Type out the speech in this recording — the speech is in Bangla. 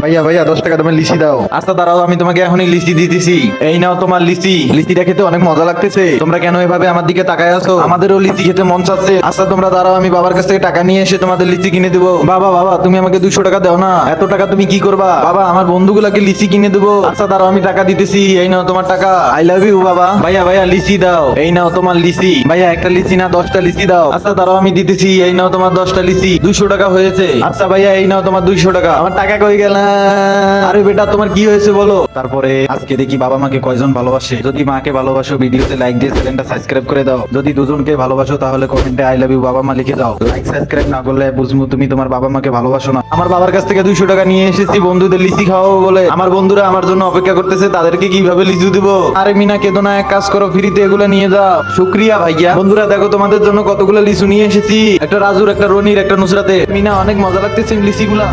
ভাইয়া ভাইয়া 10 টাকা দামের লিচি দাও। আচ্ছা দাঁড়াও, আমি তোমাকে এখনই লিচি দিতেছি। এই নাও তোমার লিচি। লিচিটা খেতে অনেক মজা লাগতেছে। তোমরা কেন এভাবে আমার দিকে তাকায় আছো? আমাদেরও লিচি খেতে মন চাচ্ছে। আচ্ছা তোমরা দাঁড়াও, আমি বাবার কাছ থেকে টাকা নিয়ে এসে তোমাদের লিচি কিনে দেবো। বাবা বাবা, তুমি আমাকে 200 টাকা দাও না। এত টাকা তুমি কি করবা? বাবা, আমার বন্ধুগুলাকে লিচি কিনে দেবো। আচ্ছা দাঁড়াও, আমি টাকা দিতেছি। এই নাও তোমার টাকা। আই লাভ ইউ বাবা। ভাইয়া ভাইয়া লিচি দাও। এই নাও তোমার লিচি। ভাইয়া একটা লিচি না 10টা লিচি দাও। আচ্ছা দাঁড়াও, আমি দিতেছি। এই নাও তোমার 10টা লিচি। 200 টাকা হয়েছে। আচ্ছা ভাইয়া, এই নাও তোমার 200 টাকা। আমার টাকা কই গেল? আরে বেটা, তোমার কি হয়েছে বলো? তারপরে আজকে দেখি বাবা মাকে কয়জন ভালোবাসে। যদি মাকে ভালোবাসো, ভিডিওতে লাইক দিয়ে চ্যানেলটা সাবস্ক্রাইব করে দাও। যদি দুজনকে ভালোবাসো, তাহলে কমেন্টে আই লাভ ইউ বাবা মা লিখে দাও। লাইক সাবস্ক্রাইব না করলে বুঝবো তুমি তোমার বাবা মাকে ভালোবাসো না। আমার বাবার কাছ থেকে 200 টাকা নিয়ে এসেছি বন্ধুদের লিচি খাওয়াবো বলে। আমার বন্ধুরা আমার জন্য অপেক্ষা করতেছে, তাদেরকে কিভাবে লিচু দিব? আরে মিনা, কেদো না, এক কাজ করো, ফ্রিতে এগুলো নিয়ে যাও। শুক্রিয়া ভাইয়া। বন্ধুরা দেখো, তোমাদের জন্য কতগুলো লিচু নিয়ে এসেছি। একটা রাজুর, একটা রনির, একটা নুসরাতে। মিনা, অনেক মজা লাগতেছে লিচিগুলা।